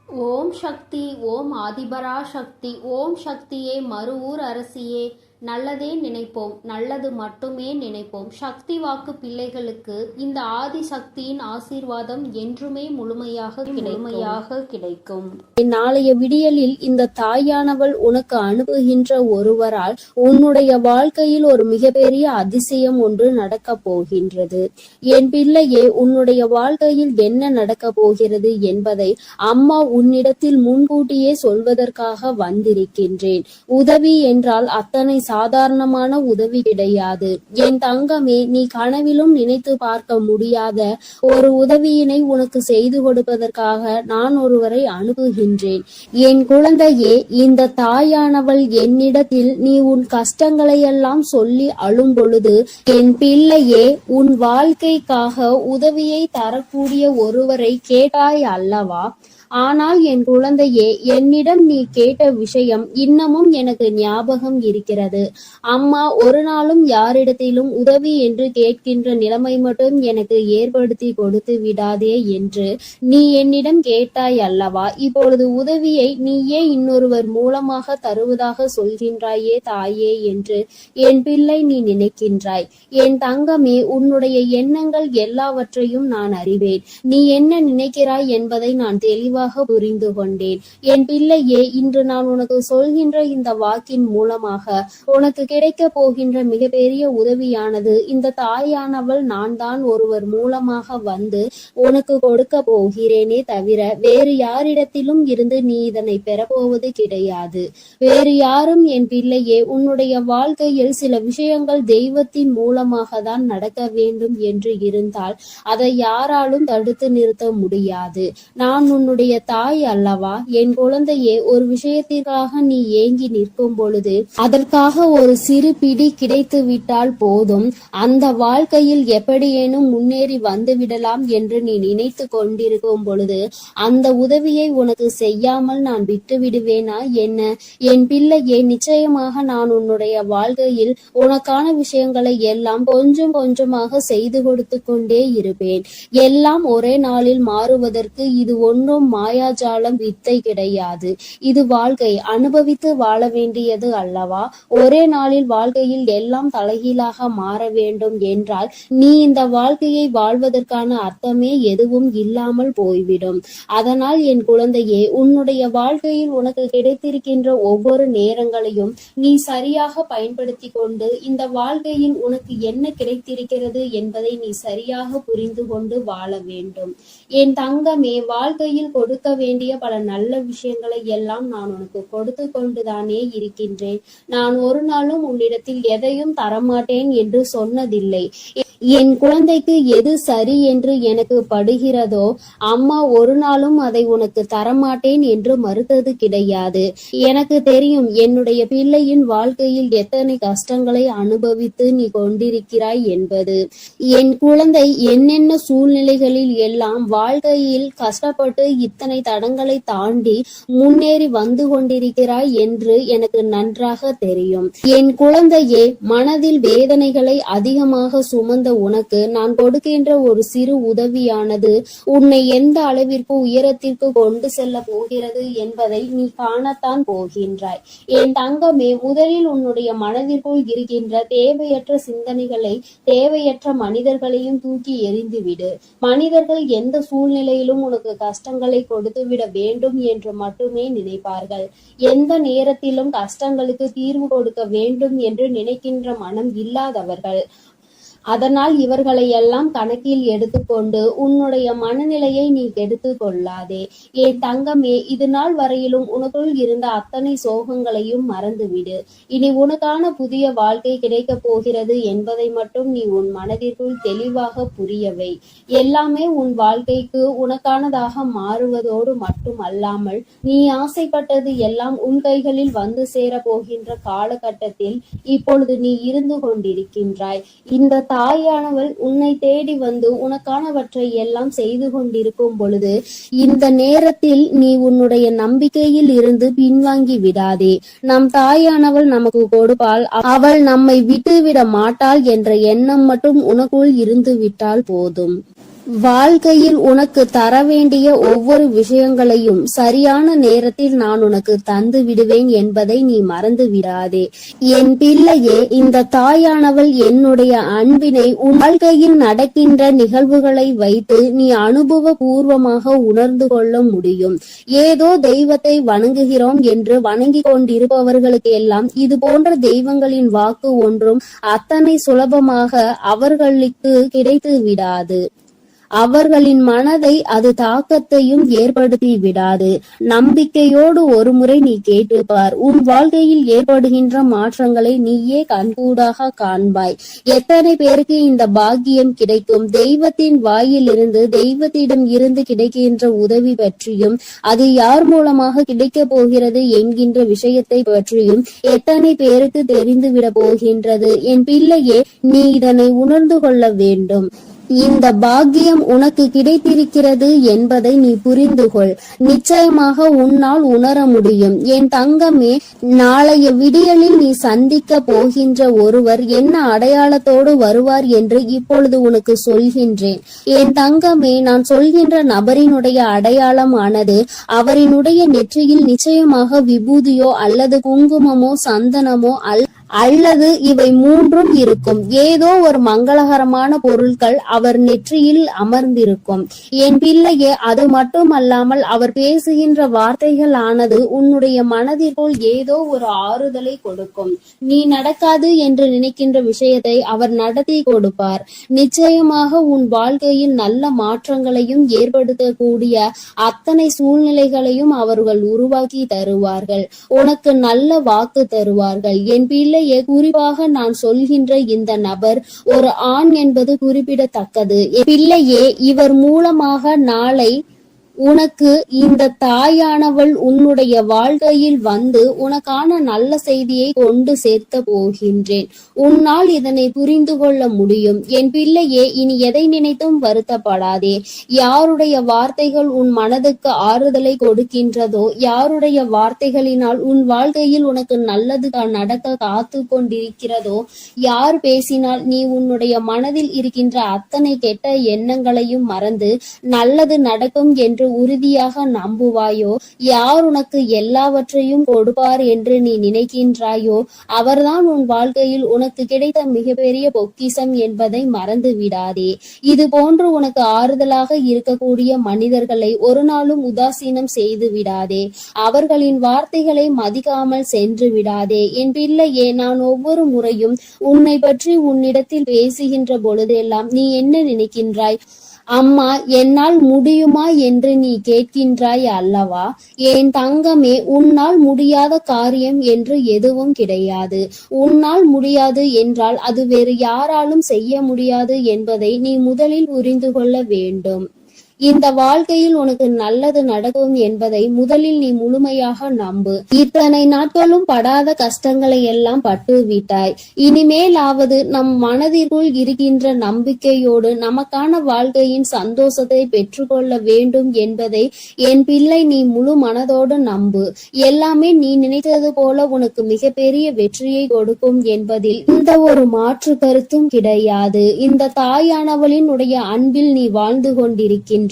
ஓம் சக்தி. ஓம் ஆதிபரா சக்தி. ஓம் சக்தியே, மறுவூர் அரசியே, நல்லதே நினைப்போம், நல்லது மட்டுமே நினைப்போம். சக்தி வாக்கு பிள்ளைகளுக்கு இந்த ஆதி சக்தியின் ஆசீர்வாதம் என்றுமே முழுமையாக கிடைக்கும். நாளைய விடியலில் இந்த தாயானவள் உனக்கு அனுப்புகின்ற ஒருவரால் உன்னுடைய வாழ்க்கையில் ஒரு மிகப்பெரிய அதிசயம் ஒன்று நடக்க போகின்றது. என் பிள்ளையே, உன்னுடைய வாழ்க்கையில் என்ன நடக்க போகிறது என்பதை அம்மா உன்னிடத்தில் முன்கூட்டியே சொல்வதற்காக வந்திருக்கின்றேன். உதவி என்றால் அத்தனை சாதாரணமான உதவி கிடையாது. என் தங்கமே, நீ கனவிலும் நினைத்து பார்க்க முடியாத ஒரு உதவியினை உனக்கு செய்து கொடுப்பதற்காக நான் ஒருவரை அனுப்புகின்றேன். என் குழந்தையே, இந்த தாயானவள் என்னிடத்தில் நீ உன் கஷ்டங்களை எல்லாம் சொல்லி அழும் பொழுது, என் பிள்ளையே, உன் வாழ்க்கைக்காக உதவியை தரக்கூடிய ஒருவரை கேட்டாய் அல்லவா? ஆனால் என் குழந்தையே, என்னிடம் நீ கேட்ட விஷயம் இன்னமும் எனக்கு ஞாபகம் இருக்கிறது. அம்மா ஒரு நாளும் யாரிடத்திலும் உதவி என்று கேட்கின்ற நிலைமை மட்டும் எனக்கு ஏற்படுத்தி கொடுத்து விடாதே என்று நீ என்னிடம் கேட்டாய் அல்லவா? இப்பொழுது உதவியை நீயே இன்னொருவர் மூலமாக தருவதாக சொல்கின்றாயே தாயே என்று என் பிள்ளை நீ நினைக்கின்றாய். என் தங்கமே, உன்னுடைய எண்ணங்கள் எல்லாவற்றையும் நான் அறிவேன். நீ என்ன நினைக்கிறாய் என்பதை நான் தெளிவாக புரிந்து கொண்டேன். என் பிள்ளையே, இன்று நான் உனக்கு சொல்கின்ற இந்த வாக்கின் மூலமாக உனக்கு கிடைக்க போகின்ற மிகப்பெரிய உதவியானது இந்த தாயானவள் நான் தான் ஒருவர் மூலமாக வந்து உனக்கு கொடுக்க போகிறேனே தவிர வேறு யாரிடத்திலும் இருந்து நீ இதனை பெறப்போவது கிடையாது. வேறு யாரும் என் பிள்ளையே, உன்னுடைய வாழ்க்கையில் சில விஷயங்கள் தெய்வத்தின் மூலமாக தான் நடக்க வேண்டும் என்று இருந்தால் அதை யாராலும் தடுத்து நிறுத்த முடியாது. நான் உன்னுடைய தாய் அல்லவா? என் குழந்தையே, ஒரு விஷயத்திற்காக நீ ஏங்கி நிற்கும் பொழுது அதற்காக ஒரு சிறு பிடி கிடைத்து விட்டால் போதும், அந்த வாழ்க்கையில் எப்படியேனும் முன்னேறி வந்து விடலாம் என்று நீ நினைத்து கொண்டிருக்கும் பொழுது அந்த உதவியை உனக்கு செய்யாமல் நான் விட்டு விடுவேனா என்ன? என் பிள்ளையே, நிச்சயமாக நான் உன்னுடைய வாழ்க்கையில் உனக்கான விஷயங்களை எல்லாம் கொஞ்சம் கொஞ்சமாக செய்து கொடுத்து கொண்டே இருப்பேன். எல்லாம் ஒரே நாளில் மாறுவதற்கு இது ஒன்றும் மாயாஜாலம் வித்தை கிடையாது. இது வாழ்க்கை, அனுபவித்து வாழ வேண்டியது அல்லவா? ஒரே நாளில் வாழ்க்கையில் எல்லாம் தலைகீழாக மாற வேண்டும் என்றால் நீ இந்த வாழ்க்கையை வாழ்வதற்கான அர்த்தமே எதுவும் இல்லாமல் போய்விடும். அதனால் என் குழந்தையே, உன்னுடைய வாழ்க்கையில் உனக்கு கிடைத்திருக்கின்ற ஒவ்வொரு நேரங்களையும் நீ சரியாக பயன்படுத்தி கொண்டு இந்த வாழ்க்கையில் உனக்கு என்ன கிடைத்திருக்கிறது என்பதை நீ சரியாக புரிந்து கொண்டு வாழ வேண்டும். என் தங்கமே, வாழ்க்கையில் கொடுக்க வேண்டிய பல நல்ல விஷயங்களை எல்லாம் நான் உனக்கு கொடுத்து கொண்டுதானே இருக்கின்றேன். நான் ஒரு நாளும் உன்னிடத்தில் எதையும் தரமாட்டேன் என்று சொன்னதில்லை. என் குழந்தைக்கு எது சரி என்று எனக்கு படுகிறதோ அம்மா ஒரு நாளும் அதை உனக்கு தரமாட்டேன் என்று மறுத்தது கிடையாது. எனக்கு தெரியும் என்னுடைய பிள்ளையின் வாழ்க்கையில் எத்தனை கஷ்டங்களை அனுபவித்து நீ கொண்டிருக்கிறாய் என்பது. என் குழந்தை என்னென்ன சூழ்நிலைகளில் எல்லாம் வாழ்க்கையில் கஷ்டப்பட்டு இத்தனை தடங்களை தாண்டி முன்னேறி வந்து கொண்டிருக்கிறாய் என்று எனக்கு நன்றாக தெரியும். என் குழந்தையே, மனதில் வேதனைகளை அதிகமாக சுமந்த உனக்கு நான் கொடுக்கின்ற ஒரு சிறு உதவியானது உன்னை எந்த அளவிற்கு உயரத்திற்கு கொண்டு செல்ல போகிறது என்பதை நீ காணத்தான் போகின்றாய். என் தங்கமே, முதலில் உன்னுடைய மனதிற்குள் இருக்கின்ற தேவையற்ற சிந்தனைகளை, தேவையற்ற மனிதர்களையும் தூக்கி எறிந்துவிடு. மனிதர்கள் எந்த சூழ்நிலையிலும் உனக்கு கஷ்டங்களை கொடுத்து விட வேண்டும் என்று மட்டுமே நினைப்பார்கள். எந்த நேரத்திலும் கஷ்டங்களுக்கு தீர்வு கொடுக்க வேண்டும் என்று நினைக்கின்ற மனம் இல்லாதவர்கள். அதனால் இவர்களை எல்லாம் கணக்கில் எடுத்துக்கொண்டு உன்னுடைய மனநிலையை நீ கெடுத்து கொள்ளாதே. என் தங்கமே, இது நாள் வரையிலும் உனக்குள் இருந்த அத்தனை சோகங்களையும் மறந்துவிடு. இனி உனக்கான புதிய வாழ்க்கை கிடைக்க போகிறது என்பதை மட்டும் நீ உன் மனதிற்குள் தெளிவாக புரியவை. எல்லாமே உன் வாழ்க்கைக்கு உனக்கானதாக மாறுவதோடு மட்டும் அல்லாமல் நீ ஆசைப்பட்டது எல்லாம் உன் கைகளில் வந்து சேர போகின்ற காலகட்டத்தில் இப்பொழுது நீ இருந்து கொண்டிருக்கின்றாய். இந்த தாயானவள் உன்னை தேடி வந்து உனக்கானவற்றை எல்லாம் செய்து கொண்டிருக்கும் பொழுது இந்த நேரத்தில் நீ உன்னுடைய நம்பிக்கையில் இருந்து பின்வாங்கி விடாதே. நம் தாயானவள் நமக்கு கொடுப்பாள், அவள் நம்மை விட்டுவிட மாட்டாள் என்ற எண்ணம் மட்டும் உனக்குள் இருந்து விட்டால் போதும். வாழ்க்கையில் உனக்கு தர வேண்டிய ஒவ்வொரு விஷயங்களையும் சரியான நேரத்தில் நான் உனக்கு தந்து விடுவேன் என்பதை நீ மறந்து விடாதே. என் பிள்ளையே, இந்த தாயானவள் என்னுடைய அன்பினை உன் வாழ்க்கையில் நடக்கின்ற நிகழ்வுகளை வைத்து நீ அனுபவ பூர்வமாக உணர்ந்து கொள்ள முடியும். ஏதோ தெய்வத்தை வணங்குகிறோம் என்று வணங்கி கொண்டிருப்பவர்களுக்கு எல்லாம் இது போன்ற தெய்வங்களின் வாக்கு ஒன்றும் அத்தனை சுலபமாக அவர்களுக்கு கிடைத்து விடாது. அவர்களின் மனதை அது தாக்கத்தையும் ஏற்படுத்தி விடாது. நம்பிக்கையோடு ஒரு முறை நீ கேட்டுப்பார். உன் வாழ்க்கையில் ஏற்படுகின்ற மாற்றங்களை நீயே கண்கூடாக காண்பாய். எத்தனை பேருக்கு இந்த பாக்கியம் கிடைக்கும்? தெய்வத்தின் வாயிலிருந்து, தெய்வத்திடம் இருந்து கிடைக்கின்ற உதவி பற்றியும், அது யார் மூலமாக கிடைக்க போகிறது என்கின்ற விஷயத்தை பற்றியும் எத்தனை பேருக்கு தெரிந்துவிட போகின்றது? என் பிள்ளையே, நீ இதனை உணர்ந்து கொள்ள வேண்டும். இந்த பாக்கியம் உனக்கு கிடைத்திருக்கிறது என்பதை நீ புரிந்து கொள். நிச்சயமாக உன்னால் உணர முடியும். என் தங்கமே, நாளைய விடியலில் நீ சந்திக்க போகின்ற ஒருவர் என்ன அடையாளத்தோடு வருவார் என்று இப்பொழுது உனக்கு சொல்கின்றேன். என் தங்கமே, நான் சொல்கின்ற நபரினுடைய அடையாளமானது அவரினுடைய நெற்றியில் நிச்சயமாக விபூதியோ அல்லது குங்குமமோ சந்தனமோ அல்லது இவை மூன்றும் இருக்கும். ஏதோ ஒரு மங்களகரமான பொருட்கள் அவர் நெற்றியில் அமர்ந்திருக்கும். என் பிள்ளையே, அது மட்டுமல்லாமல் அவர் பேசுகின்ற வார்த்தைகள் ஆனது உன்னுடைய மனதிற்குள் ஏதோ ஒரு ஆறுதலை கொடுக்கும். நீ நடக்காது என்று நினைக்கின்ற விஷயத்தை அவர் நடத்தி கொடுப்பார். நிச்சயமாக உன் வாழ்க்கையில் நல்ல மாற்றங்களையும் ஏற்படுத்தக்கூடிய அத்தனை சூழ்நிலைகளையும் அவர்கள் உருவாக்கி தருவார்கள். உனக்கு நல்ல வாக்கு தருவார்கள். என் பிள்ளை, குறிப்பாக நான் சொல்கின்ற இந்த நபர் ஒரு ஆண் என்பது குறிப்பிடத்தக்கது. பிள்ளையே, இவர் மூலமாக நாளை உனக்கு இந்த தாயானவள் உன்னுடைய வாழ்க்கையில் வந்து உனக்கான நல்ல செய்தியை கொண்டு சேர்க்க போகின்றேன். உன்னால் இதனை புரிந்து கொள்ள முடியும். என் பிள்ளையே, இனி எதை நினைத்தும் வருத்தப்படாதே. யாருடைய வார்த்தைகள் உன் மனதுக்கு ஆறுதலை கொடுக்கின்றதோ, யாருடைய வார்த்தைகளினால் உன் வாழ்க்கையில் உனக்கு நல்லது நடக்க காத்து கொண்டிருக்கிறதோ, யார் பேசினால் நீ உன்னுடைய மனதில் இருக்கின்ற அத்தனை கெட்ட எண்ணங்களையும் மறந்து நல்லது நடக்கும் என்று உறுதியாக நம்புவாயோ, யார் உனக்கு எல்லாவற்றையும் கொடுப்பார் என்று நீ நினைக்கின்றாயோ, அவர்தான் உன் வாழ்க்கையில் உனக்கு கிடைத்த மிகப்பெரிய பொக்கிஷம் என்பதை மறந்து விடாதே. இது போன்று உனக்கு ஆறுதலாக இருக்கக்கூடிய மனிதர்களை ஒரு நாளும் உதாசீனம் செய்து விடாதே. அவர்களின் வார்த்தைகளை மதிக்காமல் சென்று விடாதே. என் பிள்ளையே, நான் ஒவ்வொரு முறையும் உன்னை பற்றி உன்னிடத்தில் பேசுகின்ற பொழுதெல்லாம் நீ என்ன நினைக்கின்றாய்? அம்மா, என்னால் முடியுமா என்று நீ கேட்கின்றாய் அல்லவா? என் தங்கமே, உன்னால் முடியாத காரியம் என்று எதுவும் கிடையாது. உன்னால் முடியாது என்றால் அது வேறு யாராலும் செய்ய முடியாது என்பதை நீ முதலில் புரிந்து கொள்ள வேண்டும். இந்த வாழ்க்கையில் உனக்கு நல்லது நடக்கும் என்பதை முதலில் நீ முழுமையாக நம்பு. இத்தனை நாட்களும் படாத கஷ்டங்களை எல்லாம் பட்டு விட்டாய். இனிமேலாவது நம் மனதிற்குள் இருக்கின்ற நம்பிக்கையோடு நமக்கான வாழ்க்கையின் சந்தோஷத்தை பெற்றுக்கொள்ள வேண்டும் என்பதை என் பிள்ளை நீ முழு மனதோடு நம்பு. எல்லாமே நீ நினைத்தது போல உனக்கு மிகப்பெரிய வெற்றியை கொடுக்கும் என்பதில் இந்த ஒரு மாற்று கருத்தும் கிடையாது. இந்த தாயானவளின் உடைய அன்பில் நீ வாழ்ந்து கொண்டிருக்கின்ற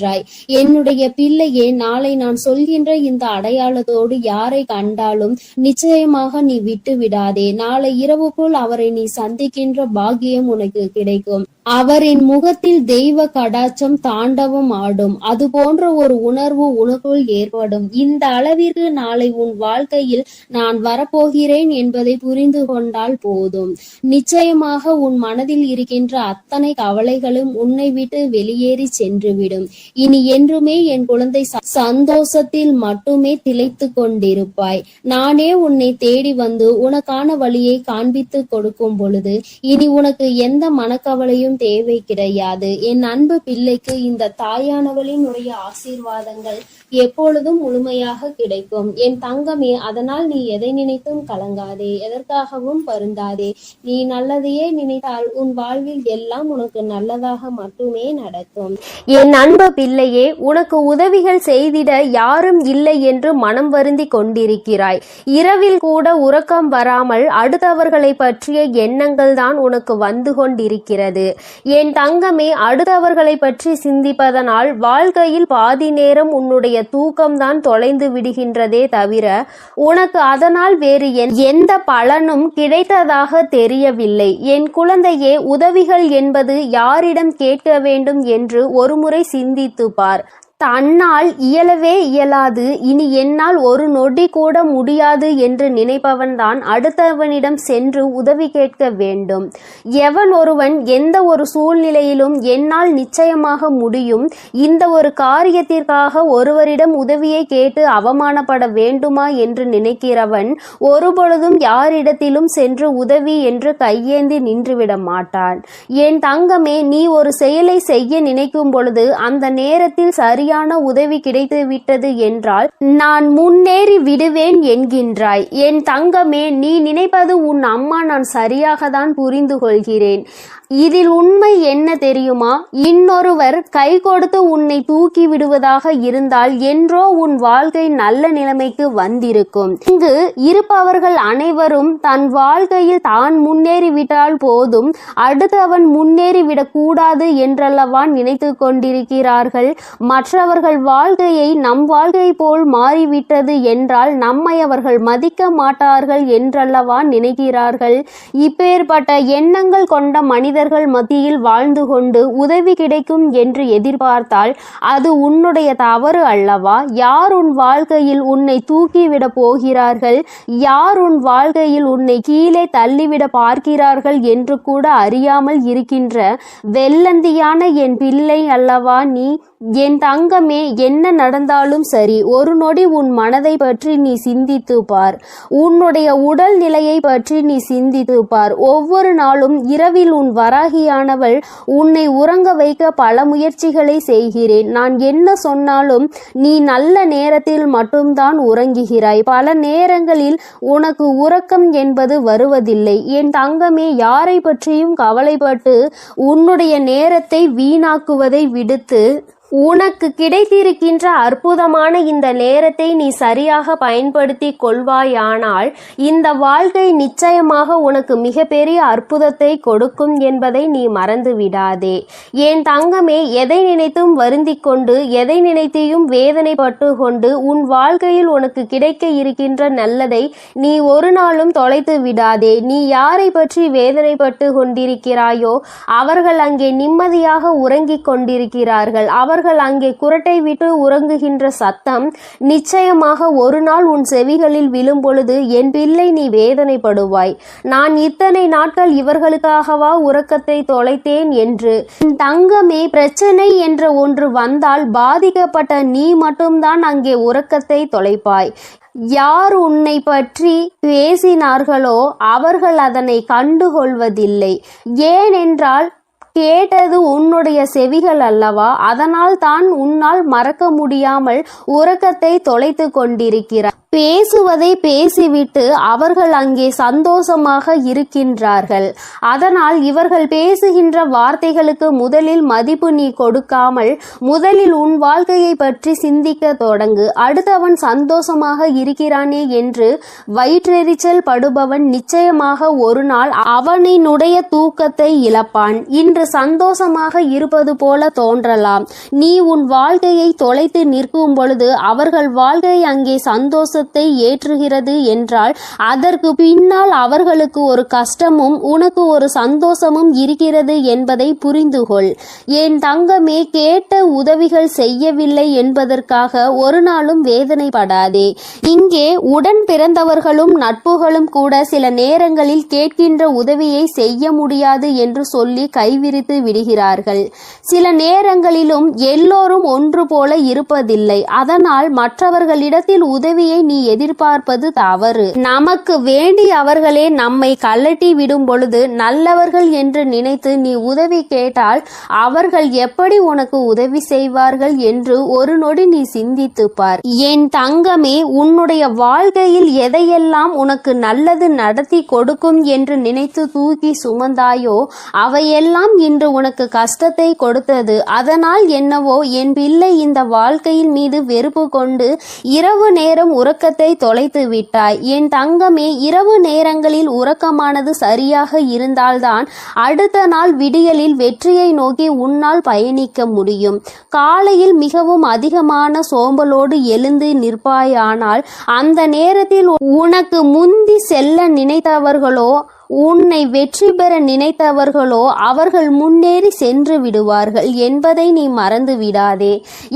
என்னுடைய பிள்ளையே, நாளை நான் சொல்கின்ற இந்த அடையாளத்தோடு யாரை கண்டாலும் நிச்சயமாக நீ விட்டு விடாதே. நாளை இரவுக்குள் அவரை நீ சந்திக்கின்ற பாக்கியம் உனக்கு கிடைக்கும். அவரின் முகத்தில் தெய்வ கடாட்சம் தாண்டவம் ஆடும். அது போன்ற ஒரு உணர்வு உனக்குள் ஏற்படும். இந்த அளவிற்கு நாளை உன் வாழ்க்கையில் நான் வரப்போகிறேன் என்பதை புரிந்து கொண்டால் போதும். நிச்சயமாக உன் மனதில் இருக்கின்ற அத்தனை கவலைகளும் உன்னை விட்டு வெளியேறி சென்றுவிடும். இனி என்றுமே என் குழந்தை சந்தோஷத்தில் மட்டுமே திளைத்து கொண்டிருப்பாய். நானே உன்னை தேடி வந்து உனக்கான வழியை காண்பித்து கொடுக்கும் பொழுது இனி உனக்கு எந்த மனக்கவலையும் தேவை கிடையாது. என் அன்பு பிள்ளைக்கு இந்த தாயானவளின் உடைய ஆசீர்வாதங்கள் எப்பொழுதும் முழுமையாக கிடைக்கும். என் தங்கமே, அதனால் நீ எதை நினைத்தும் கலங்காதே, எதற்காகவும் வருந்தாதே. நீ நல்லதையே நினைத்தால் உன் வாழ்வில் எல்லாம் உனக்கு நல்லதாக மட்டுமே நடக்கும். என் அன்பு பிள்ளையே, உனக்கு உதவிகள் செய்திட யாரும் இல்லை என்று மனம் வருந்தி கொண்டிருக்கிறாய். இரவில் கூட உறக்கம் வராமல் அடுத்தவர்களை பற்றிய எண்ணங்கள் தான் உனக்கு வந்து கொண்டிருக்கிறது. என் தங்கமே, அடுத்தவர்களை பற்றி சிந்திப்பதனால் வாழ்க்கையில் பாதி நேரம் உன்னுடைய தூக்கம்தான் தொலைந்து விடுகின்றதே தவிர உனக்கு அதனால் வேறு எந்த பலனும் கிடைத்ததாக தெரியவில்லை. என் குழந்தையே, உதவிகள் என்பது யாரிடம் கேட்க வேண்டும் என்று ஒருமுறை சிந்தித்து பார். தன்னால் இயலவே இயலாது, இனி என்னால் ஒரு நொடி கூட முடியாது என்று நினைப்பவன்தான் அடுத்தவனிடம் சென்று உதவி கேட்க வேண்டும். எவன் ஒருவன் எந்த ஒரு சூழ்நிலையிலும் என்னால் நிச்சயமாக முடியும், இந்த ஒரு காரியத்திற்காக ஒருவரிடம் உதவியை கேட்டு அவமானப்பட வேண்டுமா என்று நினைக்கிறவன் ஒருபொழுதும் யாரிடத்திலும் சென்று உதவி என்று கையேந்தி நின்றுவிட மாட்டான். என் தங்கமே, நீ ஒரு செயலை செய்ய நினைக்கும் பொழுது அந்த நேரத்தில் சரியான உதவி கிடைத்து விட்டது என்றால் நான் முன்னேறி விடுவேன் என்கின்றாய். என் தங்கமே, நீ நினைப்பது உன் அம்மா நான் சரியாக தான் புரிந்து கொள்கிறேன். இதில் உண்மை என்ன தெரியுமா? இன்னொருவர் கை கொடுத்து உன்னை தூக்கி விடுவதாக இருந்தால் என்றோ உன் வாழ்க்கை நல்ல நிலைமைக்கு வந்திருக்கும். இங்கு இருப்பவர்கள் அனைவரும் தன் வாழ்க்கையில் தான் முன்னேறிவிட்டால் போதும், அடுத்தவன் முன்னேறிவிடக் கூடாது என்றல்லவா நினைத்து கொண்டிருக்கிறார்கள். மற்றவர்கள் வாழ்க்கையை நம் வாழ்க்கை போல் மாறிவிட்டது என்றால் நம்மை அவர்கள் மதிக்க மாட்டார்கள் என்றல்லவா நினைக்கிறார்கள். இப்பேற்பட்ட எண்ணங்கள் கொண்ட மனிதர்கள் மத்தியில் வாழ்ந்து கொண்டு உதவி கிடைக்கும் என்று எதிர்பார்த்தால் அது உன்னுடைய தவறு அல்லவா? யார் உன் வாழ்க்கையில் உன்னை தூக்கிவிட போகிறார்கள், யார் உன் வாழ்க்கையில் உன்னை கீழே தள்ளிவிட பார்க்கிறார்கள் என்று கூட அறியாமல் இருக்கின்ற வெள்ளந்தியான என் பிள்ளை அல்லவா நீ? என் தங்கமே, என்ன நடந்தாலும் சரி, ஒரு நொடி உன் மனதை பற்றி நீ சிந்தித்து பார். உன்னுடைய உடல் நிலையை பற்றி நீ சிந்தித்து பார். ஒவ்வொரு நாளும் இரவில் உன் வராகியானவள் உன்னை உறங்க வைக்க பல முயற்சிகளை செய்கிறேன். நான் என்ன சொன்னாலும் நீ நல்ல நேரத்தில் மட்டும்தான் உறங்குகிறாய். பல நேரங்களில் உனக்கு உறக்கம் என்பது வருவதில்லை. என் தங்கமே, யாரை பற்றியும் கவலைப்பட்டு உன்னுடைய நேரத்தை வீணாக்குவதை விடுத்து உனக்கு கிடைத்திருக்கின்ற அற்புதமான இந்த நேரத்தை நீ சரியாக பயன்படுத்தி கொள்வாயானால் இந்த வாழ்க்கை நிச்சயமாக உனக்கு மிகப்பெரிய அற்புதத்தை கொடுக்கும் என்பதை நீ மறந்து விடாதே. என் தங்கமே, எதை நினைத்தும் வருந்திக் கொண்டு எதை நினைத்தையும் வேதனைப்பட்டு கொண்டு உன் வாழ்க்கையில் உனக்கு கிடைக்க இருக்கின்ற நல்லதை நீ ஒரு நாளும் தொலைத்து விடாதே. நீ யாரை பற்றி வேதனைப்பட்டு கொண்டிருக்கிறாயோ அவர்கள் அங்கே நிம்மதியாக உறங்கிக் கொண்டிருக்கிறார்கள். அவர்கள் அங்கே குரட்டை விட்டு உறங்குகின்ற சத்தம் நிச்சயமாக ஒரு நாள் உன் செவிகளில் விழும் பொழுது என் பிள்ளை நீ வேதனைப்படுவாய். நான் இத்தனை நாட்கள் இவர்களுக்காகவா உறக்கத்தை தொலைத்தேன் என்று. தங்கமே, பிரச்சனை என்ற ஒன்று வந்தால் பாதிக்கப்பட்ட நீ மட்டும்தான் அங்கே உறக்கத்தை தொலைப்பாய். யார் உன்னை பற்றி பேசினார்களோ அவர்கள் அதனை கண்டுகொள்வதில்லை. ஏனென்றால் கேட்டது உன்னுடைய செவிகள் அல்லவா? அதனால் தான் உன்னால் மறக்க முடியாமல் உறக்கத்தை தொலைத்து கொண்டிருக்கிறார். பேசுவதை பேசிவிட்டு அவர்கள் அங்கே சந்தோஷமாக இருக்கின்றார்கள். அதனால் இவர்கள் பேசுகின்ற வார்த்தைகளுக்கு முதலில் மதிப்பு நீ கொடுக்காமல் முதலில் உன் வாழ்க்கையை பற்றி சிந்திக்க தொடங்கு. அடுத்தவன் சந்தோஷமாக இருக்கிறானே என்று வயிற்றெரிச்சல் படுபவன் நிச்சயமாக ஒரு நாள் அவனினுடைய தூக்கத்தை இழப்பான். இன்று சந்தோஷமாக இருப்பது போல தோன்றலாம். நீ உன் வாழ்க்கையை தொலைத்து நிற்கும் பொழுது அவர்கள் வாழ்க்கை அங்கே சந்தோஷ ஏற்றுகிறது என்றால் அதற்கு பின்னால் அவர்களுக்கு ஒரு கஷ்டமும் உனக்கு ஒரு சந்தோஷமும் இருக்கிறது என்பதை புரிந்துகொள். என் தங்கமே, கேட்ட உதவிகள் செய்யவில்லை என்பதற்காக ஒரு நாளும் வேதனைப்படாதே. இங்கே உடன் பிறந்தவர்களும் நட்புகளும் கூட சில நேரங்களில் கேட்கின்ற உதவியை செய்ய முடியாது என்று சொல்லி கைவிரித்து விடுகிறார்கள். சில நேரங்களிலும் எல்லோரும் ஒன்று போல இருப்பதில்லை. அதனால் மற்றவர்களிடத்தில் உதவியை நீ எதிர்பார்ப்பது தவறு. நமக்கு வேண்டியவர்களே நம்மை கழட்டி விடும் பொழுது நல்லவர்கள் என்று நினைத்து நீ உதவி கேட்டால் அவர்கள் எப்படி உனக்கு உதவி செய்வார்கள் என்று ஒரு நொடி நீ சிந்தித்து பார். என் தங்கமே, உன்னுடைய வாழ்க்கையில் எதையெல்லாம் உனக்கு நல்லது நடத்தி கொடுக்கும் என்று நினைத்து தூக்கி சுமந்தாயோ அவையெல்லாம் இன்று உனக்கு கஷ்டத்தை கொடுத்தது. அதனால் என்னவோ என் பிள்ளை இந்த வாழ்க்கையின் மீது வெறுப்பு கொண்டு இரவு நேரம் உறக்கத்தை தொலைத்து விட்டாய். என் தங்கமே, இரவு நேரங்களில் உறக்கமானது சரியாக இருந்தால்தான் அடுத்த நாள் விடியலில் வெற்றியை நோக்கி உன்னால் பயணிக்க முடியும். காலையில் மிகவும் அதிகமான சோம்பலோடு எழுந்து நிற்பாயானால் அந்த நேரத்தில் உனக்கு முந்தி செல்ல நினைத்தவர்களோ உன்னை வெற்றி பெற நினைத்தவர்களோ அவர்கள் முன்னேறி சென்று விடுவார்கள் என்பதை நீ மறந்து விடாதே.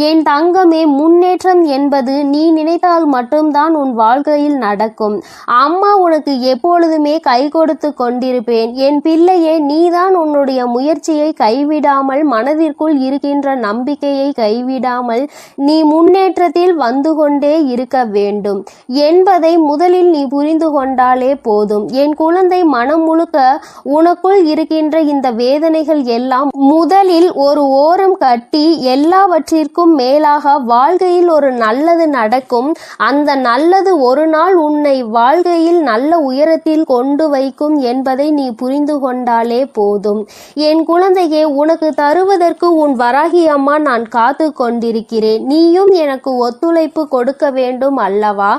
என் தங்கமே, முன்னேற்றம் என்பது நீ நினைத்தால் மட்டும்தான் உன் வாழ்க்கையில் நடக்கும். அம்மா உனக்கு எப்பொழுதுமே கை கொடுத்து கொண்டிருப்பேன். என் பிள்ளையே, நீதான் உன்னுடைய முயற்சியை கைவிடாமல், மனதிற்குள் இருக்கின்ற நம்பிக்கையை கைவிடாமல் நீ முன்னேற்றத்தில் வந்து கொண்டே இருக்க வேண்டும் என்பதை முதலில் நீ புரிந்து கொண்டாலே போதும். என் குழந்தை, மனம் முழுக்க உனக்குள் இருக்கின்ற இந்த வேதனைகள் எல்லாம் முதலில் ஒரு ஓரம் கட்டி எல்லாவற்றிற்கும் மேலாக வாழ்க்கையில் ஒரு நல்லது நடக்கும். அந்த நல்லது ஒரு நாள் உன்னை வாழ்க்கையில் நல்ல உயரத்தில் கொண்டு வைக்கும் என்பதை நீ புரிந்து கொண்டாலே போதும். என் குழந்தையே, உனக்கு தருவதற்கு உன் வராகி அம்மா நான் காத்து கொண்டிருக்கிறேன். நீயும் எனக்கு ஒத்துழைப்பு கொடுக்க வேண்டும் அல்லவா?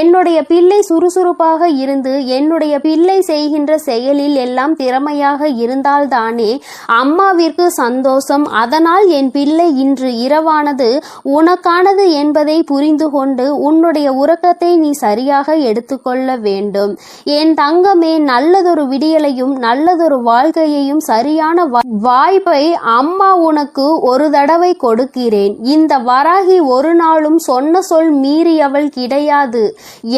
என்னுடைய பிள்ளை சுறுசுறுப்பாக இருந்து என்னுடைய பிள்ளை செய்கின்ற செயலில் எல்லாம் திறமையாக இருந்தால்தானே அம்மாவிற்கு சந்தோஷம். அதனால் என் பிள்ளை இன்று இரவானது உனக்கானது என்பதை புரிந்து கொண்டு உன்னுடைய உறக்கத்தை நீ சரியாக எடுத்துக்கொள்ள வேண்டும். என் தங்கமே, நல்லதொரு விடியலையும் நல்லதொரு வாழ்க்கையையும் சரியான வாய்ப்பை அம்மா உனக்கு ஒரு தடவை கொடுக்கிறேன். இந்த வராகி ஒரு நாளும் சொன்ன சொல் மீறியவள் கிடையாது.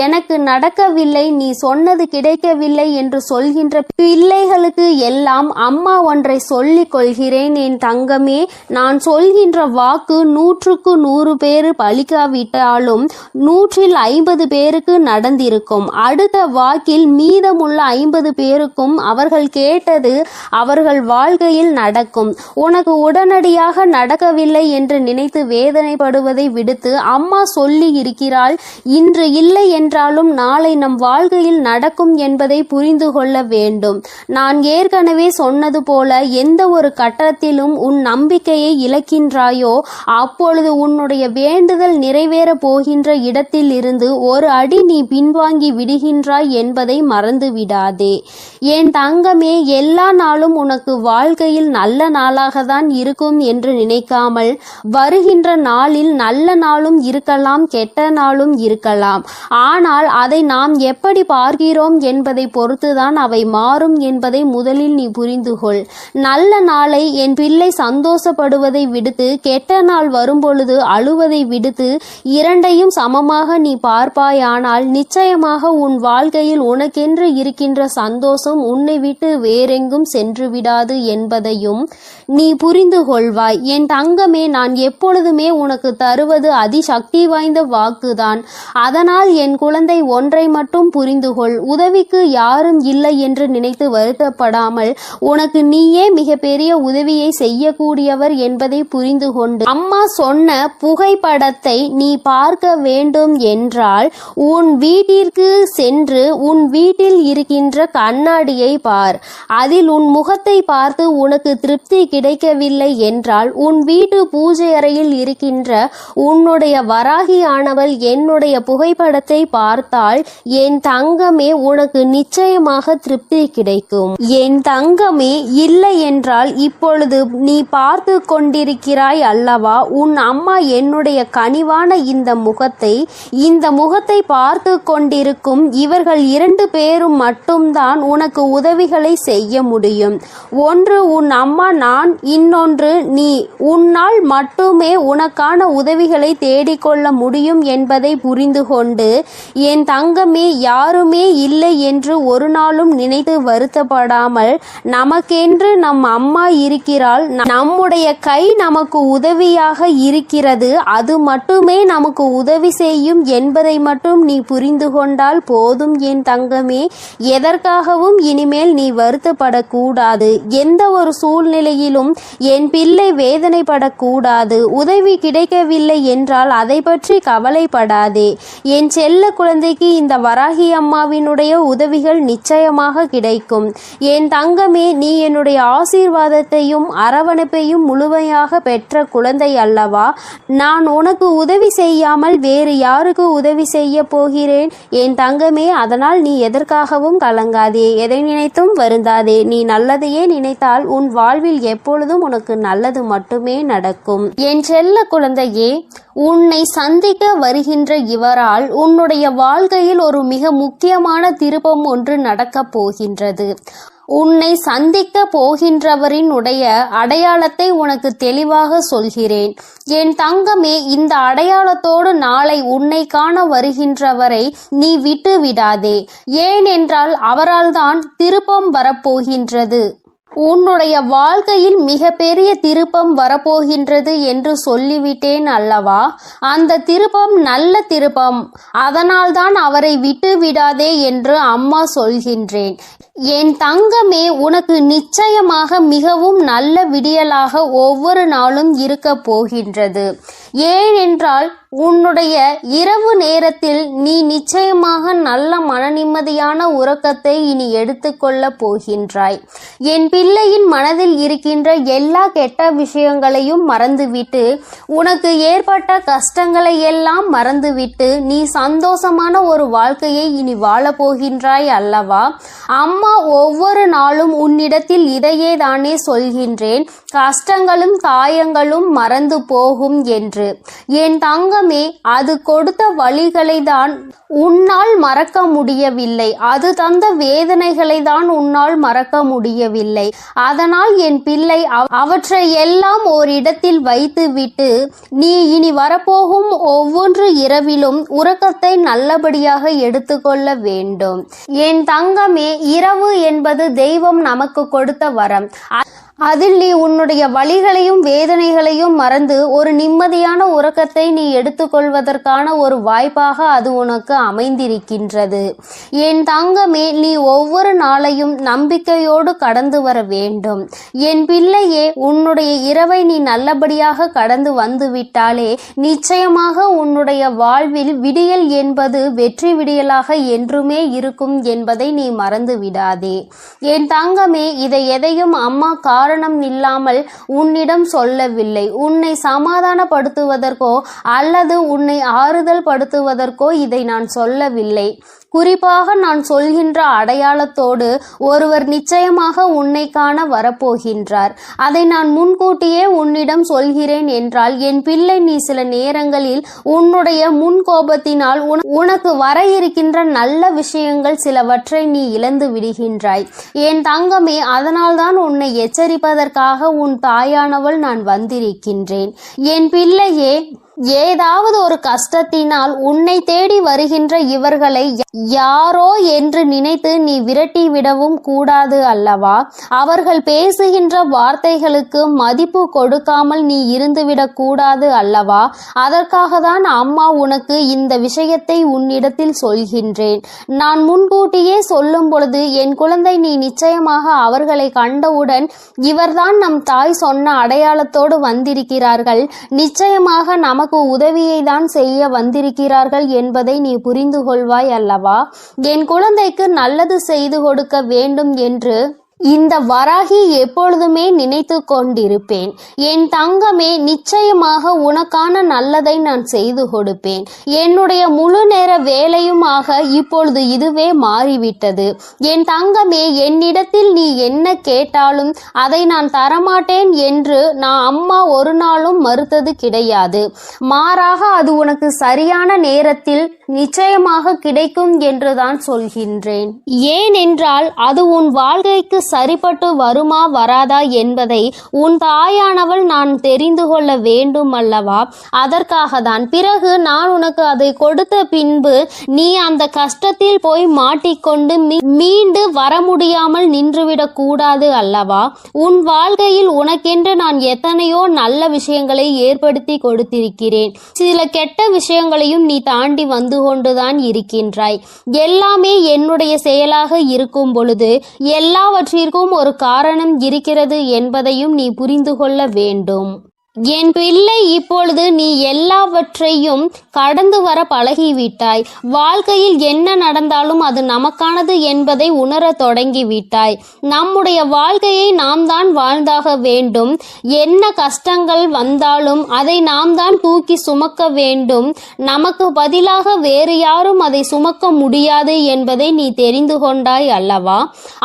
எனக்கு நடக்கவில்லை, நீ சொன்னது கிடைக்கவில்லை என்று சொல்கின்ற பிள்ளைகளுக்கு எல்லாம் அம்மா ஒன்றை சொல்லிக் கொள்கிறேன். என் தங்கமே, நான் சொல்கின்ற வாக்கு 100க்கு 100 பேர் பலிக்காவிட்டாலும் 150 பேருக்கு நடந்திருக்கும். அடுத்த வாக்கில் மீதமுள்ள 50 பேருக்கும் அவர்கள் கேட்டது அவர்கள் வாழ்க்கையில் நடக்கும். உனக்கு உடனடியாக நடக்கவில்லை என்று நினைத்து வேதனைப்படுவதை விடுத்து அம்மா சொல்லி இருக்கிறாள். இன்று இல்லை என்றாலும் நாளை நம் வாழ்க்கையில் நடக்கும் என்பதை புரிந்து கொள்ள வேண்டும். நான் ஏற்கனவே சொன்னது போல எந்த ஒரு கட்டத்திலும் உன் நம்பிக்கையை இழக்கின்றாயோ அப்பொழுது உன்னுடைய வேண்டுதல் நிறைவேற போகின்ற இடத்தில் இருந்து ஒரு அடி நீ பின்வாங்கி விடுகின்றாய் என்பதை மறந்து விடாதே. என் தங்கமே, எல்லா நாளும் உனக்கு வாழ்க்கையில் நல்ல நாளாக தான் இருக்கும் என்று நினைக்காமல் வருகின்ற நாளில் நல்ல நாளும் இருக்கலாம், கெட்ட நாளும் இருக்கலாம். ஆனால் அதை நாம் எப்படி பார்க்கிறோம் என்பதை பொறுத்துதான் அவை மாறும் என்பதை முதலில் நீ புரிந்து கொள். நல்ல நாளை என் பிள்ளை சந்தோஷப்படுவதை விடுத்து கெட்ட நாள் வரும்பொழுது அழுவதை விடுத்து இரண்டையும் சமமாக நீ பார்ப்பாயானால் நிச்சயமாக உன் வாழ்க்கையில் உனக்கென்று இருக்கின்ற சந்தோஷம் உன்னை விட்டு வேறெங்கும் சென்று விடாது என்பதையும் நீ புரிந்து கொள்வாய். என் தங்கமே, நான் எப்பொழுதுமே உனக்கு தருவது அதிசக்தி வாய்ந்த வாக்குதான். அதனால் என் குழந்தை, ஒன்றை மட்டும் புரிந்து கொள். உதவிக்கு யாரும் இல்லை என்று நினைத்து வருத்தப்படாமல் உனக்கு நீயே மிகப்பெரிய உதவியை செய்யக்கூடியவர் என்பதை புரிந்து கொண்டு அம்மா சொன்ன புகைப்படத்தை நீ பார்க்க வேண்டும் என்றால் உன் வீட்டிற்கு சென்று உன் வீட்டில் இருக்கின்ற கண்ணாடியை பார். அதில் உன் முகத்தை பார்த்து உனக்கு திருப்தி கிடைக்கவில்லை என்றால் உன் வீட்டு பூஜை அறையில் இருக்கின்ற உன்னுடைய வராகியானவள் என்னுடைய புகைப்படத்தை பார்த்தால் என் தங்கமே, உனக்கு நிச்சயமாக திருப்தி கிடைக்கும். என் தங்கமே, இல்லை என்றால் இப்பொழுது நீ பார்த்து கொண்டிருக்கிறாய் அல்லவா, உன் அம்மா என்னுடைய கனிவான இந்த முகத்தை பார்த்து கொண்டிருக்கும் இவர்கள் 2 பேரும் மட்டும்தான் உனக்கு உதவிகளை செய்ய முடியும். ஒன்று உன் அம்மா நான், இன்னொன்று நீ. உன்னால் மட்டுமே உனக்கான உதவிகளை தேடிக்கொள்ள முடியும் என்பதை புரிந்து கொண்டு என் தங்கமே, யாருமே இல்லை என்று ஒரு நாளும் நாளும் நினைத்து வருத்தப்படாமல், நமக்கென்று நம் அம்மா இருக்கிறாள், நம்முடைய கை நமக்கு உதவியாக இருக்கிறது, அது மட்டுமே நமக்கு உதவி செய்யும் என்பதை மட்டும் நீ புரிந்து கொண்டால் போதும் என் தங்கமே. எதற்காகவும் இனிமேல் நீ வருத்தப்படக்கூடாது. எந்த ஒரு சூழ்நிலையிலும் என் பிள்ளை வேதனைப்படக்கூடாது. உதவி கிடைக்கவில்லை என்றால் அதை பற்றி கவலைப்படாதே. என் செல்ல குழந்தைக்கு இந்த வராகி அம்மாவினுடைய உதவிகள் நிச்சயமாக கிடைக்கும். என் தங்கமே, நீ என்னுடைய ஆசீர்வாதத்தையும் அரவணைப்பையும் முழுமையாக பெற்ற குழந்தை அல்லவா? நான் உனக்கு உதவி செய்யாமல் வேறு யாருக்கு உதவி செய்ய போகிறேன் என் தங்கமே? அதனால் நீ எதற்காகவும் கலங்காதே, எதை நினைத்தும் வருந்தாதே. நீ நல்லதையே நினைத்தால் உன் வாழ்வில் எப்பொழுதும் உனக்கு நல்லது மட்டுமே நடக்கும். என் செல்ல குழந்தையே, உன்னை சந்திக்க வருகின்ற இவரால் உன்னுடைய வாழ்க்கையில் ஒரு மிக முக்கியமான திருப்பம் ஒன்று நடக்கப் போகின்றது. உன்னை சந்திக்க போகின்றவரினுடைய அடையாளத்தை உனக்கு தெளிவாக சொல்கிறேன். என் தங்கமே, இந்த அடையாளத்தோடு நாளை உன்னை காண வருகின்றவரை நீ விட்டு விடாதே. ஏனென்றால் அவரால் தான் திருப்பம் வரப்போகின்றது. உன்னுடைய வாழ்க்கையில் மிக பெரிய திருப்பம் வரப்போகின்றது என்று சொல்லிவிட்டேன் அல்லவா? அந்த திருப்பம் நல்ல திருப்பம். அதனால்தான் அவரை விட்டு விடாதே என்று அம்மா சொல்கின்றேன். என் தங்கமே, உனக்கு நிச்சயமாக மிகவும் நல்ல விடியலாக ஒவ்வொரு நாளும் இருக்க போகின்றது. ஏனென்றால் உன்னுடைய இரவு நேரத்தில் நீ நிச்சயமாக நல்ல மனநிம்மதியான உறக்கத்தை இனி எடுத்துக்கொள்ள போகின்றாய். என் பிள்ளையின் மனதில் இருக்கின்ற எல்லா கெட்ட விஷயங்களையும் மறந்துவிட்டு, உனக்கு ஏற்பட்ட கஷ்டங்களை எல்லாம் மறந்துவிட்டு நீ சந்தோஷமான ஒரு வாழ்க்கையை இனி வாழப் போகின்றாய் அல்லவா? அம்மா ஒவ்வொரு நாளும் உன்னிடத்தில் இதையே தானே சொல்கின்றேன், கஷ்டங்களும் காயங்களும் மறந்து போகும் என்று. என் தங்கமே, அது கொடுத்த வழிகளை தான் உன்னால் மறக்க முடியவில்லை. அது தந்த வேதனைகளை தான் உன்னால் மறக்க முடியவில்லை. அதனால் என் பிள்ளை அவற்றை எல்லாம் ஓரிடத்தில் வைத்துவிட்டு நீ இனி வரப்போகும் ஒவ்வொரு இரவிலும் உறக்கத்தை நல்லபடியாக எடுத்துக்கொள்ள வேண்டும். என் தங்கமே, இரவு என்பது தெய்வம் நமக்கு கொடுத்த வரம். அதில் நீ உன்னுடைய வலிகளையும் வேதனைகளையும் மறந்து ஒரு நிம்மதியான உறக்கத்தை நீ எடுத்துக்கொள்வதற்கான ஒரு வாய்ப்பாக அது உனக்கு அமைந்திருக்கின்றது. என் தங்கமே, நீ ஒவ்வொரு நாளையும் நம்பிக்கையோடு கடந்து வர வேண்டும். என் பிள்ளையே, உன்னுடைய இரவை நீ நல்லபடியாக கடந்து வந்து விட்டாலே நிச்சயமாக உன்னுடைய வாழ்வில் விடியல் என்பது வெற்றி விடியலாக என்றுமே இருக்கும் என்பதை நீ மறந்து விடாதே. என் தங்கமே, இதை எதையும் அம்மா காரணம் இல்லாமல் உன்னிடம் சொல்லவில்லை. உன்னை சமாதானப்படுத்துவதற்கோ அல்லது உன்னை ஆறுதல் படுத்துவதற்கோ இதை நான் சொல்லவில்லை. குறிப்பாக நான் சொல்கின்ற அடையாளத்தோடு ஒருவர் நிச்சயமாக உன்னை காண வரப்போகின்றார். அதை நான் முன்கூட்டியே உன்னிடம் சொல்கிறேன் என்றால் என் பிள்ளை, நீ சில நேரங்களில் உன்னுடைய முன்கோபத்தினால் உனக்கு வர இருக்கின்ற நல்ல விஷயங்கள் சிலவற்றை நீ இழந்து விடுகின்றாய். என் தங்கமே, அதனால்தான் உன்னை எச்சரிப்பதற்காக உன் தாயானவள் நான் வந்திருக்கின்றேன். என் பிள்ளையே, ஏதாவது ஒரு கஷ்டத்தினால் உன்னை தேடி வருகின்ற இவர்களை யாரோ என்று நினைத்து நீ விரட்டி விடவும் கூடாது அல்லவா? அவர்கள் பேசுகின்ற வார்த்தைகளுக்கு மதிப்பு கொடுக்காமல் நீ இருந்துவிடக் கூடாது அல்லவா? அதற்காக தான் அம்மா உனக்கு இந்த விஷயத்தை உன்னிடத்தில் சொல்கின்றேன். நான் முன்கூட்டியே சொல்லும் பொழுது என் குழந்தை, நீ நிச்சயமாக அவர்களை கண்டவுடன் இவர்தான் நம் தாய் சொன்ன அடையாளத்தோடு வந்திருக்கிறார்கள், நிச்சயமாக நமக்கு உதவியை தான் செய்ய வந்திருக்கிறார்கள் என்பதை நீ புரிந்து கொள்வாய் அல்லவா? என் குழந்தைக்கு நல்லது செய்து கொடுக்க வேண்டும் என்று இந்த வராகி எப்பொழுதுமே நினைத்து கொண்டிருப்பேன். என் தங்கமே, நிச்சயமாக உனக்கான நல்லதை நான் செய்து கொடுப்பேன். என்னுடைய முழு நேர வேலையுமாக இப்பொழுது இதுவே மாறிவிட்டது. என் தங்கமே, என்னிடத்தில் நீ என்ன கேட்டாலும் அதை நான் தரமாட்டேன் என்று நான் அம்மா ஒரு நாளும் மறுத்தது கிடையாது. மாறாக அது உனக்கு சரியான நேரத்தில் நிச்சயமாக கிடைக்கும் என்றுதான் சொல்கின்றேன். ஏனென்றால் அது உன் வாழ்க்கைக்கு சரிப்பட்டு வருமா வராதா என்பதை உன் தாயானவள் நான் தெரிந்து கொள்ள வேண்டும் அல்லவா? அதற்காக தான். பிறகு நான் உனக்கு அதை கொடுத்த பின்பு நீ அந்த கஷ்டத்தில் போய் மாட்டிக்கொண்டு மீண்டு வர முடியாமல் நின்றுவிடக் கூடாது அல்லவா? உன் வாழ்க்கையில் உனக்கென்று நான் எத்தனையோ நல்ல விஷயங்களை ஏற்படுத்தி கொடுத்திருக்கிறேன். சில கெட்ட விஷயங்களையும் நீ தாண்டி வந்து கொண்டுதான் இருக்கின்றாய். எல்லாமே என்னுடைய செயலாக இருக்கும் பொழுது எல்லாவற்றிற்கும் ஒரு காரணம் இருக்கிறது என்பதையும் நீ புரிந்து கொள்ள வேண்டும். என் பிள்ளை, இப்பொழுது நீ எல்லாவற்றையும் கடந்து வர பழகிவிட்டாய். வாழ்க்கையில் என்ன நடந்தாலும் அது நமக்கானது என்பதை உணர தொடங்கிவிட்டாய். நம்முடைய வாழ்க்கையை நாம் தான் வாழ்ந்தாக வேண்டும். என்ன கஷ்டங்கள் வந்தாலும் அதை நாம் தான் தூக்கி சுமக்க வேண்டும். நமக்கு பதிலாக வேறு யாரும் அதை சுமக்க முடியாது என்பதை நீ தெரிந்து கொண்டாய் அல்லவா?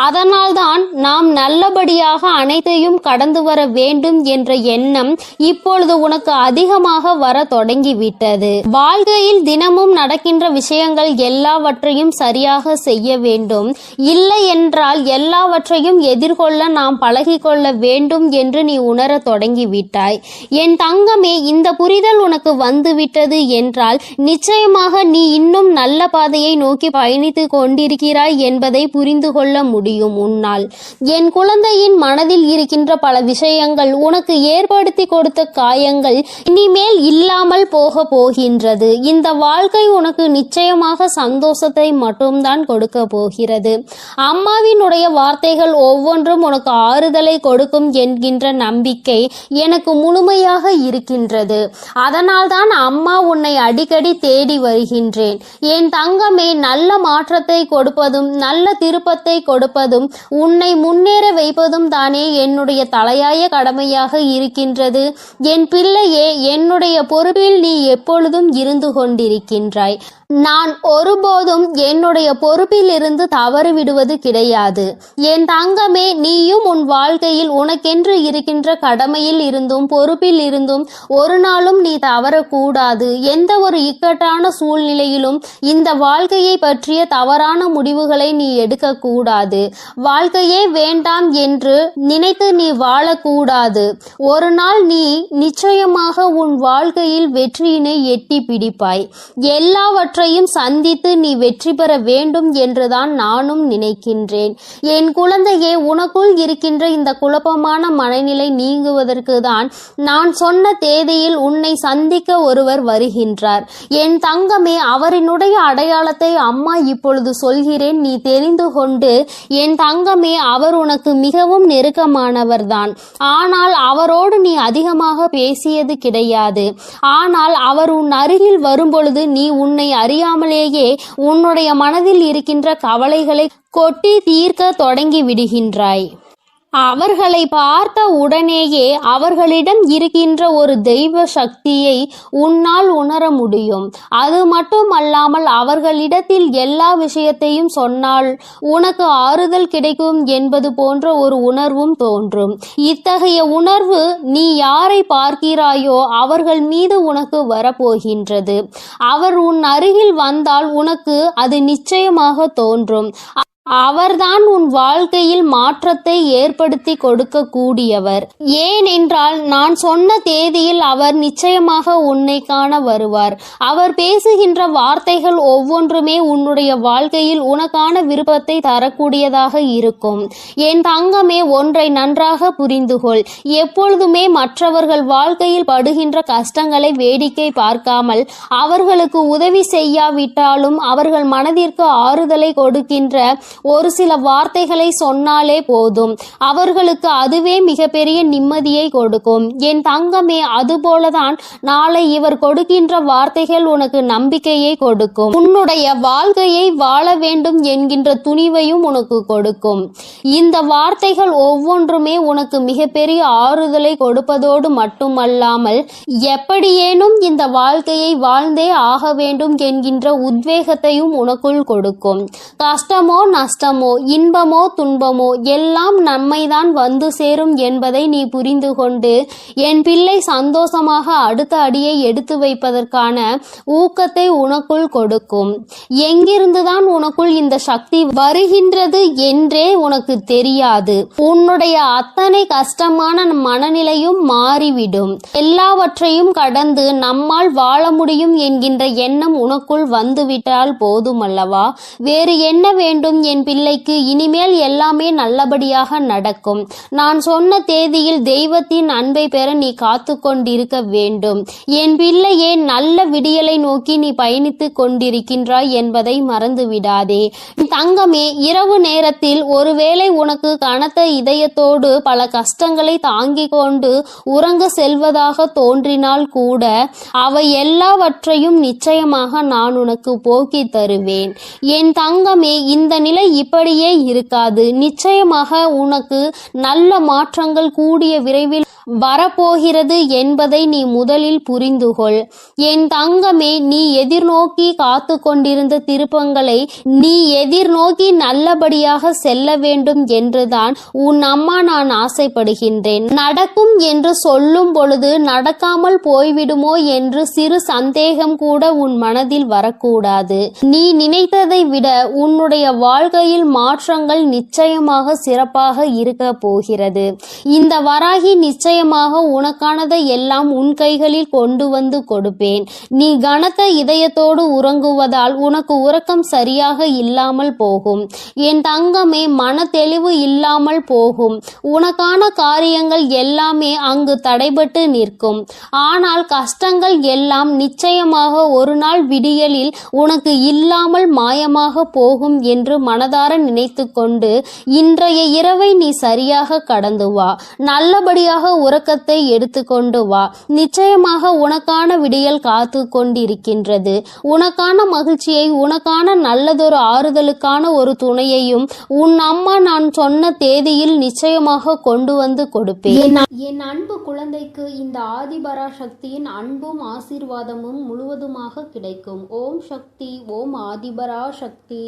அதனால்தான் நாம் நல்லபடியாக அனைத்தையும் கடந்து வர வேண்டும் என்ற எண்ணம் இப்பொழுது உனக்கு அதிகமாக வர தொடங்கிவிட்டது. வாழ்க்கையில் தினமும் நடக்கின்ற விஷயங்கள் எல்லாவற்றையும் சரியாக செய்ய வேண்டும். இல்லை என்றால் எல்லாவற்றையும் எதிர்கொள்ள நாம் பழகிக்கொள்ள வேண்டும் என்று நீ உணர தொடங்கிவிட்டாய். என் தங்கமே, இந்த புரிதல் உனக்கு வந்துவிட்டது என்றால் நிச்சயமாக நீ இன்னும் நல்ல பாதையை நோக்கி பயணித்து கொண்டிருக்கிறாய் என்பதை புரிந்து கொள்ள முடியும் உன்னால். என் குழந்தையின் மனதில் இருக்கின்ற பல விஷயங்கள், உனக்கு ஏற்படுத்தி கொடுத்த காயங்கள் இனிமேல் இல்லாமல் போக போகின்றது. இந்த வாழ்க்கை உனக்கு நிச்சயமாக சந்தோஷத்தை மட்டும்தான் கொடுக்க போகிறது. அம்மாவினுடைய வார்த்தைகள் ஒவ்வொன்றும் உனக்கு ஆறுதலை கொடுக்கும் என்கின்ற நம்பிக்கை எனக்கு முழுமையாக இருக்கின்றது. அதனால்தான் அம்மா உன்னை அடிக்கடி தேடி வருகின்றேன். என் தங்கமே, நல்ல மாற்றத்தை கொடுப்பதும் நல்ல திருப்பத்தை கொடுப்பதும் உன்னை முன்னேற வைப்பதும் தானே என்னுடைய தலையாய கடமையாக இருக்கின்றது. என் பிள்ளையே, என்னுடைய பொறுப்பில் நீ எப்பொழுதும் இருந்து கொண்டிருக்கின்றாய். நான் ஒருபோதும் என்னுடைய பொறுப்பில் இருந்து தவறு விடுவது கிடையாது. என் தங்கமே, நீயும் உன் வாழ்க்கையில் உனக்கென்று இருக்கின்ற கடமையில் இருந்தும் பொறுப்பில் இருந்தும் ஒரு நாளும் நீ தவறக்கூடாது. எந்த ஒரு இக்கட்டான சூழ்நிலையிலும் இந்த வாழ்க்கையை பற்றிய தவறான முடிவுகளை நீ எடுக்கக்கூடாது. வாழ்க்கையே வேண்டாம் என்று நினைத்து நீ வாழக்கூடாது. ஒரு நாள் நீ நிச்சயமாக உன் வாழ்க்கையில் வெற்றியினை எட்டி பிடிப்பாய். எல்லாவற்றையும் சந்தித்து நீ வெற்றி பெற வேண்டும் என்றுதான் நானும் நினைக்கின்றேன். என் குழந்தையே, உனக்குள் இருக்கின்ற இந்த குழப்பமான மனநிலை நீங்குவதற்கு தான் நான் சொன்ன தேதியில் உன்னை சந்திக்க ஒருவர் வருகின்றார். என் தங்கமே, அவரினுடைய அடையாளத்தை அம்மா இப்பொழுது சொல்கிறேன், நீ தெரிந்து கொண்டு. என் தங்கமே, அவர் உனக்கு மிகவும் நெருக்கமானவர்தான். ஆனால் அவரோடு நீ அதிகமாக பேசியது கிடையாது. ஆனால் அவர் உன் அருகில் வரும்பொழுது நீ உன்னை அறியாமலேயே உன்னுடைய மனதில் இருக்கின்ற கவலைகளை கொட்டி தீர்க்க தொடங்கி விடுகின்றாய். அவர்களை பார்த்த உடனேயே அவர்களிடம் இருக்கின்ற ஒரு தெய்வ சக்தியை உன்னால் உணர முடியும். அது மட்டுமல்லாமல் அவர்களிடத்தில் எல்லா விஷயத்தையும் சொன்னால் உனக்கு ஆறுதல் கிடைக்கும் என்பது போன்ற ஒரு உணர்வும் தோன்றும். இத்தகைய உணர்வு நீ யாரை பார்க்கிறாயோ அவர்கள் மீது உனக்கு வரப்போகின்றது. அவர் உன் அருகில் வந்தால் உனக்கு அது நிச்சயமாக தோன்றும். அவர்தான் உன் வாழ்க்கையில் மாற்றத்தை ஏற்படுத்தி கொடுக்க கூடியவர். ஏனென்றால் நான் சொன்ன தேதியில் அவர் நிச்சயமாக உன்னை காண வருவார். அவர் பேசுகின்ற வார்த்தைகள் ஒவ்வொன்றுமே உன்னுடைய வாழ்க்கையில் உனக்கான விருப்பத்தை தரக்கூடியதாக இருக்கும். என் தங்கமே, ஒன்றை நன்றாக புரிந்துகொள். எப்பொழுதுமே மற்றவர்கள் வாழ்க்கையில் படுகின்ற கஷ்டங்களை வேடிக்கை பார்க்காமல் அவர்களுக்கு உதவி செய்யாவிட்டாலும் அவர்கள் மனதிற்கு ஆறுதலை கொடுக்கின்ற ஒரு சில வார்த்தைகளை சொன்னாலே போதும். அவர்களுக்கு அதுவே மிகப்பெரிய நிம்மதியை கொடுக்கும். என் தங்கமே, அதுபோலதான் நாளை இவர் கொடுக்கின்ற வார்த்தைகள் உனக்கு நம்பிக்கையை கொடுக்கும். உன்னுடைய வாழ்க்கையை வாழ வேண்டும் என்கின்ற துணிவையும் உனக்கு கொடுக்கும். இந்த வார்த்தைகள் ஒவ்வொன்றுமே உனக்கு மிகப்பெரிய ஆறுதலை கொடுப்பதோடு மட்டுமல்லாமல் எப்படியேனும் இந்த வாழ்க்கையை வாழ்ந்தே ஆக வேண்டும் என்கின்ற உத்வேகத்தையும் உனக்குள் கொடுக்கும். கஷ்டமோ நஷ்டமோ இன்பமோ துன்பமோ எல்லாம் நன்மைதான் வந்து சேரும் என்பதை நீ புரிந்து கொண்டு என் பிள்ளை சந்தோஷமாக அடுத்த அடியை எடுத்து வைப்பதற்கான ஊக்கத்தை உனக்குள் கொடுக்கும். எங்கிருந்துதான் உனக்குள் இந்த சக்தி வருகின்றது என்றே உனக்கு தெரியாது. உன்னுடைய அத்தனை கஷ்டமான மனநிலையும் மாறிவிடும். எல்லாவற்றையும் கடந்து நம்மால் வாழ முடியும் என்கின்ற எண்ணம் உனக்குள் வந்துவிட்டால் போதுமல்லவா? வேறு என்ன வேண்டும் என் பிள்ளைக்கு? இனிமேல் எல்லாமே நல்லபடியாக நடக்கும். நான் சொன்ன தேதியில் தெய்வத்தின் அன்பை பெற நீ காத்து கொண்டிருக்க வேண்டும். என் பிள்ளையே, நல்ல விடியலை நோக்கி நீ பயணித்துக் கொண்டிருக்கின்றாய் என்பதை மறந்து விடாதே. தங்கமே, இரவு நேரத்தில் ஒருவேளை உனக்கு கனத்த இதயத்தோடு பல கஷ்டங்களை தாங்கிக் கொண்டு உறங்க செல்வதாக தோன்றினால் கூட அவை எல்லாவற்றையும் நிச்சயமாக நான் உனக்கு போக்கி தருவேன். என் தங்கமே, இந்த நிலை இப்படியே இருக்காது. நிச்சயமாக உனக்கு நல்ல மாற்றங்கள் கூடிய விரைவில் வரப்போகிறது என்பதை நீ முதலில் புரிந்துகொள். என் தங்கமே, நீ எதிர்நோக்கி காத்து கொண்டிருந்த திருப்பங்களை நீ எதிர்நோக்கி நல்லபடியாக செல்ல வேண்டும் என்றுதான் உன் அம்மா நான் ஆசைப்படுகின்றேன். நடக்கும் என்று சொல்லும் பொழுது நடக்காமல் போய்விடுமோ என்று சிறு சந்தேகம் கூட உன் மனதில் வரக்கூடாது. நீ நினைத்ததை விட உன்னுடைய வாழ்க்கையில் மாற்றங்கள் நிச்சயமாக சிறப்பாக இருக்க போகிறது. இந்த வராகி நிச்சயமாக உனக்கானதை எல்லாம் உன் கைகளில் கொண்டு வந்து கொடுப்பேன். நீ கனத்த இதயத்தோடு உறங்குவதால் உனக்கு உறக்கம் சரியாக இல்லாமல் போகும். என் தங்கமே, மன தெளிவு இல்லாமல் போகும். உனக்கான காரியங்கள் எல்லாமே அங்கு தடைபட்டு நிற்கும். ஆனால் கஷ்டங்கள் எல்லாம் நிச்சயமாக ஒரு நாள் விடியலில் உனக்கு இல்லாமல் மாயமாக போகும் என்று மனதார நினைத்து கொண்டு இன்றைய இரவை நீ சரியாக கடந்து வா. நல்லபடியாக உறக்கத்தை எடுத்துக்கொண்டு வா. நிச்சயமாக உனக்கான விடியல் காத்து கொண்டிருக்கின்றது. உனக்கான மகிழ்ச்சியை, உனக்கான நல்லதொரு ஆறுதலுக்கான ஒரு துணையையும் உன் அம்மா நான் சொன்ன தேதியில் நிச்சயமாக கொண்டு வந்து கொடுப்பேன். என் அன்பு குழந்தைக்கு இந்த ஆதிபரா சக்தியின் அன்பும் ஆசீர்வாதமும் முழுவதுமாக கிடைக்கும். ஓம் சக்தி, ஓம் ஆதிபரா சக்தி.